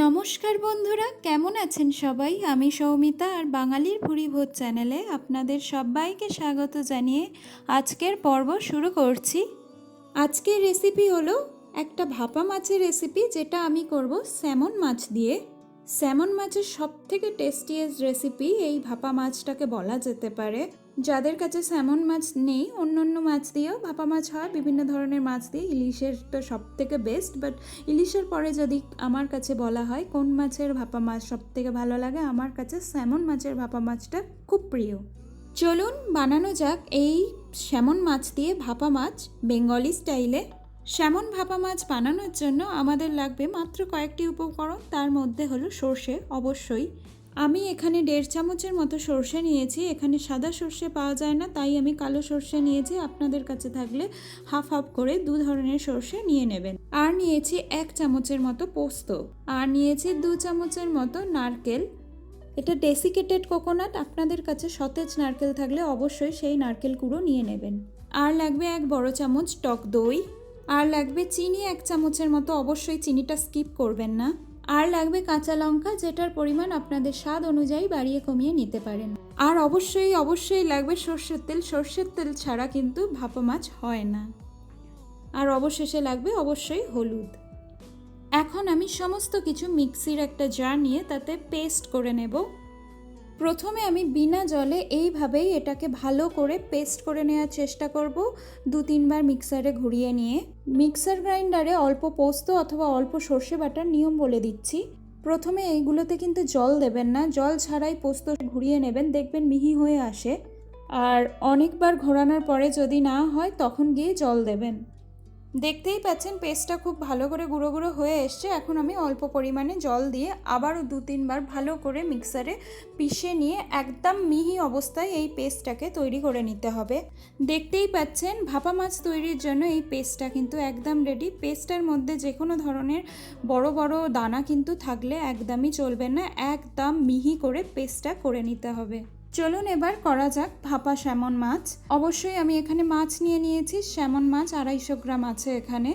নমস্কার বন্ধুরা, কেমন আছেন সবাই? আমি সৌমিতা আর বাঙালির ভুরি ভোজ চ্যানেলে আপনাদের সবাইকে স্বাগত জানিয়ে আজকের পর্ব শুরু করছি। আজকের রেসিপি হলো একটা ভাপা মাছের রেসিপি, যেটা আমি করব স্যামন মাছ দিয়ে। স্যামন মাছের সবথেকে টেস্টিয়েস্ট রেসিপি এই ভাপা মাছটাকে বলা যেতে পারে। যাদের কাছে স্যামন মাছ নেই, অন্য অন্য মাছ দিয়েও ভাপা মাছ হয়, বিভিন্ন ধরনের মাছ দিয়ে। ইলিশের তো সবথেকে বেস্ট, বাট ইলিশের পরে যদি আমার কাছে বলা হয় কোন মাছের ভাপা মাছ সবথেকে ভালো লাগে, আমার কাছে স্যামন মাছের ভাপা মাছটা খুব প্রিয়। চলুন বানানো যাক এই স্যামন মাছ দিয়ে ভাপা মাছ বেঙ্গলি স্টাইলে। স্যামন ভাপা মাছ বানানোর জন্য আমাদের লাগবে মাত্র কয়েকটি উপকরণ। তার মধ্যে হলো সর্ষে, অবশ্যই। আমি এখানে 1.5 চামচের মতো সর্ষে নিয়েছি। এখানে সাদা সর্ষে পাওয়া যায় না, তাই আমি কালো সর্ষে নিয়েছি। আপনাদের কাছে থাকলে হাফ হাফ করে 2 ধরনের সর্ষে নিয়ে নেবেন। আর নিয়েছি 1 চামচের মতো পোস্ত, আর নিয়েছি 2 চামচের মতো নারকেল। এটা ডেসিকেটেড কোকোনাট, আপনাদের কাছে সতেজ নারকেল থাকলে অবশ্যই সেই নারকেল কুড়ো নিয়ে নেবেন। আর লাগবে 1 বড় চামচ টক দই। আর লাগবে চিনি 1 চামচের মতো, অবশ্যই চিনিটা স্কিপ করবেন না। আর লাগবে কাঁচা লঙ্কা, যেটার পরিমাণ আপনাদের স্বাদ অনুযায়ী বাড়িয়ে কমিয়ে নিতে পারেন। আর অবশ্যই লাগবে সর্ষের তেল। সর্ষের তেল ছাড়া কিন্তু ভাপা মাছ হয় না। আর অবশেষে লাগবে অবশ্যই হলুদ। এখন আমি সমস্ত কিছু মিক্সির একটা জার নিয়ে তাতে পেস্ট করে নেব। প্রথমে আমি বিনা জলে এইভাবেই এটাকে ভালো করে পেস্ট করে নেওয়ার চেষ্টা করব, 2-3 বার মিক্সারে ঘুরিয়ে নিয়ে। মিক্সার গ্রাইন্ডারে অল্প পোস্ত অথবা অল্প সর্ষে বাটার নিয়ম বলে দিচ্ছি। প্রথমে এইগুলোতে কিন্তু জল দেবেন না, জল ছাড়াই পোস্ত ঘুরিয়ে নেবেন, দেখবেন মিহি হয়ে আসে। আর অনেকবার ঘোরানোর পরে যদি না হয় তখন গিয়ে জল দেবেন। দেখতেই পাচ্ছেন পেস্টটা খুব ভালো করে গুঁড়ো গুঁড়ো হয়ে এসছে। এখন আমি অল্প পরিমাণে জল দিয়ে আবারও 2-3 বার ভালো করে মিক্সারে পিষে নিয়ে একদম মিহি অবস্থায় এই পেস্টটাকে তৈরি করে নিতে হবে। দেখতেই পাচ্ছেন ভাপা মাছ তৈরির জন্য এই পেস্টটা কিন্তু একদম রেডি। পেস্টটার মধ্যে যে কোনো ধরনের বড় বড় দানা কিন্তু থাকলে একদমই চলবে না, একদম মিহি করে পেস্টটা করে নিতে হবে। চলুন এবার করা যাক ভাপা স্যামন মাছ। অবশ্যই আমি এখানে মাছ নিয়েছি, স্যামন মাছ 250 গ্রাম আছে এখানে।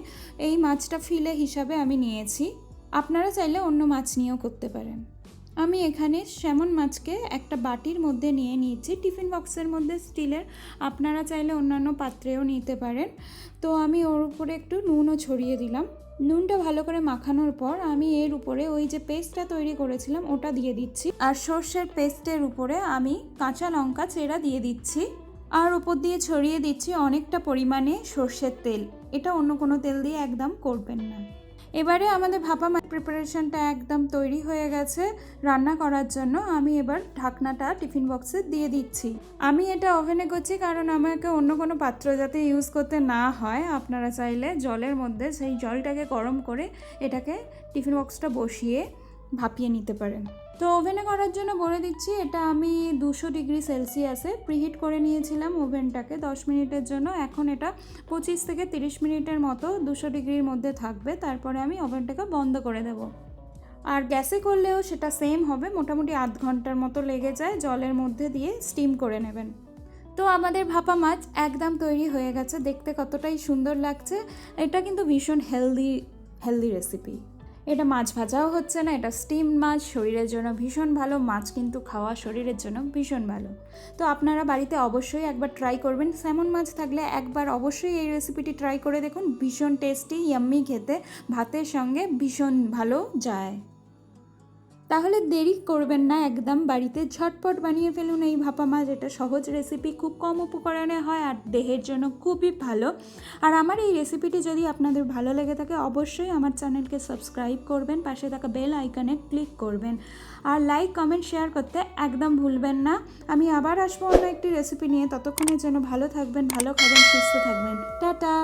এই মাছটা ফিলে হিসাবে আমি নিয়েছি, আপনারা চাইলে অন্য মাছ নিয়েও করতে পারেন। আমি এখানে স্যামন মাছকে একটা বাটির মধ্যে নিয়ে নিয়েছি, টিফিন বক্সের মধ্যে স্টিলের, আপনারা চাইলে অন্যান্য পাত্রেও নিতে পারেন। তো আমি ওর উপরে একটু নুনও ছড়িয়ে দিলাম। নুনটা ভালো করে মাখানোর পর আমি এর উপরে ওই যে পেস্টটা তৈরি করেছিলাম ওটা দিয়ে দিচ্ছি। আর সর্ষের পেস্টের উপরে আমি কাঁচা লঙ্কা চেরা দিয়ে দিচ্ছি। আর উপর দিয়ে ছড়িয়ে দিচ্ছি অনেকটা পরিমাণে সর্ষের তেল। এটা অন্য কোনো তেল দিয়ে একদম করবেন না। এবারে আমাদের ভাপা মাছ প্রিপারেশনটা একদম তৈরি হয়ে গেছে রান্না করার জন্য। আমি এবার ঢাকনাটা টিফিন বক্সে দিয়ে দিচ্ছি। আমি এটা ওভেনে করছি কারণ আমাকে অন্য কোনো পাত্র যাতে ইউজ করতে না হয়। আপনারা চাইলে জলের মধ্যে সেই জলটাকে গরম করে এটাকে টিফিন বক্সটা বসিয়ে ভাপিয়ে নিতে পারেন। তো ওভেনে করার জন্য বলে দিচ্ছি, এটা আমি 200 ডিগ্রি সেলসিয়াসে প্রিহিট করে নিয়েছিলাম ওভেনটাকে 10 মিনিটের জন্য। এখন এটা 25 থেকে 30 মিনিটের মতো 200 ডিগ্রির মধ্যে থাকবে। তারপরে আমি ওভেনটাকে বন্ধ করে দেব। আর গ্যাসে করলেও সেটা সেম হবে, মোটামুটি আধ ঘন্টার মতো লেগে যায়। জলের মধ্যে দিয়ে স্টিম করে নেবেন। তো আমাদের ভাপা মাছ একদম তৈরি হয়ে গেছে, দেখতে কতটাই সুন্দর লাগছে। এটা কিন্তু ভীষণ হেলদি রেসিপি। এটা মাছ ভাজাও হচ্ছে না, এটা স্টিম মাছ, শরীরের জন্য ভীষণ ভালো। মাছ কিন্তু খাওয়া শরীরের জন্য ভীষণ ভালো। তো আপনারা বাড়িতে অবশ্যই একবার ট্রাই করবেন। স্যামন মাছ থাকলে একবার অবশ্যই এই রেসিপিটি ট্রাই করে দেখুন, ভীষণ টেস্টি, ইয়াম্মি, খেতে ভাতের সঙ্গে ভীষণ ভালো যায়। তাহলে দেরি করবেন না, একদম বাড়িতে ঝটপট বানিয়ে ফেলুন এই ভাপা মাছ। এটা সহজ রেসিপি, খুব কম উপকরণে হয় আর দেহের জন্য খুবই ভালো। আর আমার এই রেসিপিটি যদি আপনাদের ভালো লেগে থাকে অবশ্যই আমার চ্যানেলকে সাবস্ক্রাইব করবেন, পাশে থাকা বেল আইকনে ক্লিক করবেন। আর লাইক, কমেন্ট, শেয়ার করতে একদম ভুলবেন না। আমি আবার আসবো অন্য একটি রেসিপি নিয়ে, ততক্ষণের জন্য ভালো থাকবেন, ভালো খাবেন, সুস্থ থাকবেন। টাটা।